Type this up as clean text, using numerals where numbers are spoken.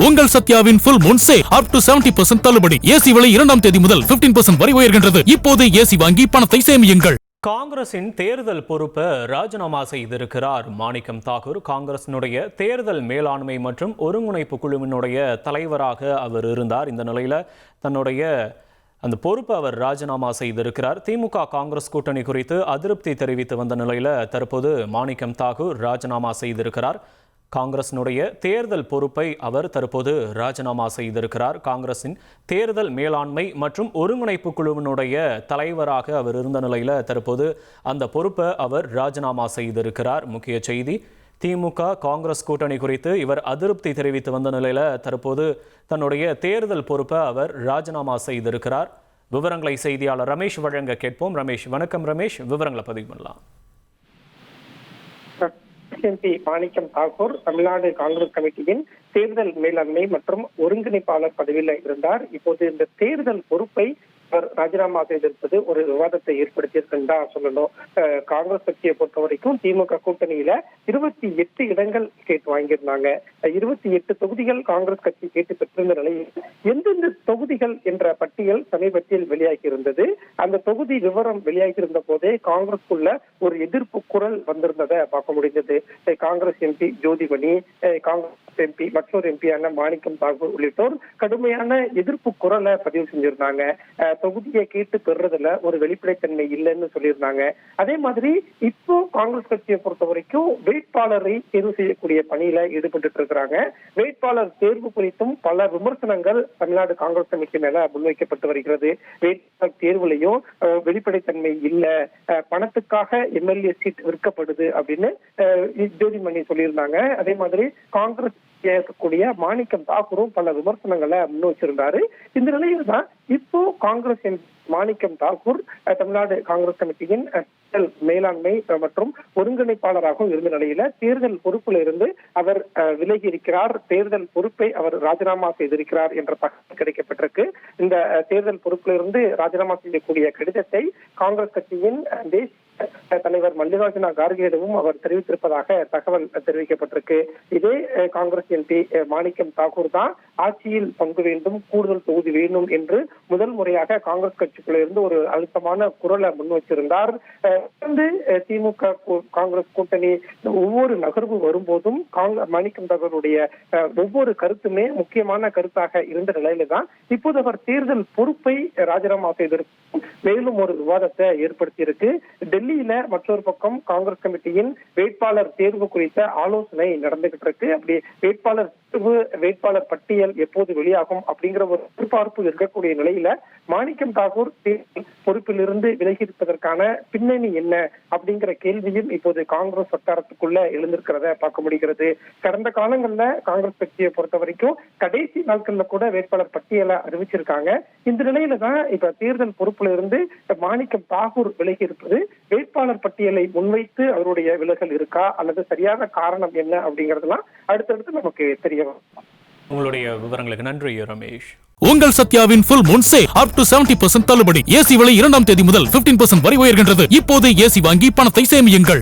உங்கள் சத்யாவின் full moon sale up to 70% தள்ளுபடி. AC விலை 2ஆம் தேதி முதல் 15% வரை உயர்கின்றது. இப்போது ஏசி வாங்கி பணத்தை சேமியுங்கள். காங்கிரசின் தேர்தல் பொறுப்பை ராஜினாமா செய்திருக்கிறார் மாணிக்கம் தாக்கூர். காங்கிரசினுடைய தேர்தல் மேலாண்மை மற்றும் ஒருங்கிணைப்பு குழுவினுடைய தலைவராக அவர் இருந்தார். இந்த நிலையில் தன்னுடைய அந்த பொறுப்பை அவர் ராஜினாமா செய்திருக்கிறார். திமுக காங்கிரஸ் கூட்டணி குறித்து அதிருப்தி தெரிவித்து வந்த நிலையில் தற்போது மாணிக்கம் தாக்கூர் ராஜினாமா செய்திருக்கிறார். காங்கிரசினுடைய தேர்தல் பொறுப்பை அவர் தற்போது ராஜினாமா செய்திருக்கிறார். காங்கிரசின் தேர்தல் மேலாண்மை மற்றும் ஒருங்கிணைப்பு குழுவினுடைய தலைவராக அவர் இருந்த நிலையில் தற்போது அந்த பொறுப்பை அவர் ராஜினாமா செய்திருக்கிறார். முக்கிய செய்தி, திமுக காங்கிரஸ் கூட்டணி குறித்து இவர் அதிருப்தி தெரிவித்து வந்த நிலையில் தற்போது தன்னுடைய தேர்தல் பொறுப்பை அவர் ராஜினாமா செய்திருக்கிறார். விவரங்களை செய்தியாளர் ரமேஷ் வழங்க கேட்போம். ரமேஷ், வணக்கம் ரமேஷ், விவரங்களை பதிவு பண்ணலாம். எம்பி மாணிக்கம் தாக்கூர் தமிழ்நாடு காங்கிரஸ் கமிட்டியின் தேர்தல் மேலாண்மை மற்றும் ஒருங்கிணைப்பாளர் பதவியில் இருந்தார். இப்போது இந்த தேர்தல் பொறுப்பை அவர் ராஜினாமா செய்திருப்பது ஒரு விவாதத்தை ஏற்படுத்தியிருக்குன்னு சொல்லணும். காங்கிரஸ் கட்சியை பொறுத்த வரைக்கும் திமுக கூட்டணியில 28 இடங்கள் கேட்டு வாங்கியிருந்தாங்க. 28 தொகுதிகள் காங்கிரஸ் கட்சி கேட்டு பெற்றிருந்த நிலையில் எந்தெந்த தொகுதிகள் என்ற பட்டியல் சமீபத்தில் வெளியாகி இருந்தது. அந்த தொகுதி விவரம் வெளியாகி இருந்த போதே காங்கிரஸ்குள்ள ஒரு எதிர்ப்பு குரல் வந்திருந்ததை பார்க்க முடிந்தது. காங்கிரஸ் எம்பி ஜோதிமணி, காங்கிரஸ் எம்பி மற்றொரு எம்பியான மாணிக்கம் தாக்கூர் உள்ளிட்டோர் கடுமையான எதிர்ப்பு குரலை பதிவு செஞ்சிருந்தாங்க. தொகுதியை கேட்டு பெறுறதுல ஒரு வெளிப்படைத்தன்மை இல்லைன்னு சொல்லியிருந்தாங்க. அதே மாதிரி இப்போ காங்கிரஸ் கட்சியை பொறுத்த வரைக்கும் வேட்பாளரை தேர்வு செய்யக்கூடிய பணியில ஈடுபட்டு இருக்கிறாங்க. வேட்பாளர் தேர்வு குறித்தும் பல விமர்சனங்கள் தமிழ்நாடு காங்கிரஸ் கமிட்டி மேல முன்வைக்கப்பட்டு வருகிறது. வேட்பாளர் தேர்வுலையும் வெளிப்படைத்தன்மை இல்ல, பணத்துக்காக எம்எல்ஏ சீட் விற்கப்படுது அப்படின்னு ஜோதிமணி சொல்லியிருந்தாங்க. அதே மாதிரி காங்கிரஸ் கூடிய மாணிக்கம் தாக்கூரும் பல விமர்சனங்களை முன் வச்சிருந்தாரு. இந்த நிலையில தான் இப்போ காங்கிரஸ் மாணிக்கம் தாக்கூர் தமிழ்நாடு காங்கிரஸ் கமிட்டியின் தேர்தல் மேலாண்மை மற்றும் ஒருங்கிணைப்பாளராகவும் இருந்த நிலையில தேர்தல் பொறுப்புல இருந்து அவர் விலகி இருக்கிறார். தேர்தல் பொறுப்பை அவர் ராஜினாமா செய்திருக்கிறார் என்ற தகவல் கிடைக்கப்பட்டிருக்கு. இந்த தேர்தல் பொறுப்புல இருந்து ராஜினாமா செய்யக்கூடிய கடிதத்தை காங்கிரஸ் கட்சியின் தேசிய தலைவர் மல்லிகார்ஜுன கார்கேடவும் அவர் தெரிவித்திருப்பதாக தகவல் தெரிவிக்கப்பட்டிருக்கு. இதே காங்கிரஸ் எம்பி மாணிக்கம் தாக்கூர் தான் ஆட்சியில் பங்கு வேண்டும், கூடுதல் தொகுதி வேண்டும் என்று முதல் முறையாக காங்கிரஸ் கட்சிக்குள்ள இருந்து ஒரு அழுத்தமான குரலை முன் வச்சிருந்தார். திமுக காங்கிரஸ் கூட்டணி ஒவ்வொரு நகர்வு வரும்போதும் மாணிக்கம் தாக்கூருடைய ஒவ்வொரு கருத்துமே முக்கியமான கருத்தாக இருந்த நிலையில தான் இப்போது அவர் தேர்தல் பொறுப்பை ராஜினாமா செய்திருக்கும் மேலும் ஒரு விவாதத்தை ஏற்படுத்தி இருக்கு. டெல்லியில மற்றொரு பக்கம் காங்கிரஸ் கமிட்டியின் வேட்பாளர் தேர்வு குறித்த ஆலோசனை நடந்துகிட்டு இருக்கு. அப்படி வேட்பாளர் பட்டியல் எப்போது வெளியாகும் அப்படிங்கிற ஒரு எதிர்பார்ப்பு இருக்கக்கூடிய நிலையில மாணிக்கம் தாக்கூர் பொறுப்பிலிருந்து விலகி இருப்பதற்கான பின்னணி என்ன அப்படிங்கிற கேள்வியும் இப்போது காங்கிரஸ் வட்டாரத்துக்குள்ள எழுந்திருக்கிறத பார்க்க முடிகிறது. கடந்த காலங்கள்ல காங்கிரஸ் கட்சியை பொறுத்த வரைக்கும் கடைசி நாட்கள்ல கூட வேட்பாளர் பட்டியலை அறிவிச்சிருக்காங்க. இந்த நிலையில தான் இப்ப தேர்தல் பொறுப்புல இருந்து மாணிக்கம் தாக்கூர் விலகி இருப்பது வேட்பாளர் பட்டியலை முன்வைத்து அவருடைய விலகல் இருக்கா அல்லது சரியான காரணம் என்ன அப்படிங்கறதெல்லாம் அடுத்தடுத்து நமக்கு தெரிய வரும். உங்களுடைய விவரங்களுக்கு நன்றி ரமேஷ். உங்கள் சத்யாவின் full moon sale up to 70% தள்ளுபடி. ஏசி விலை 2ஆம் தேதி முதல் 15% வரை உயர்கின்றது. இப்போது ஏசி வாங்கி பணத்தை சேமியுங்கள்.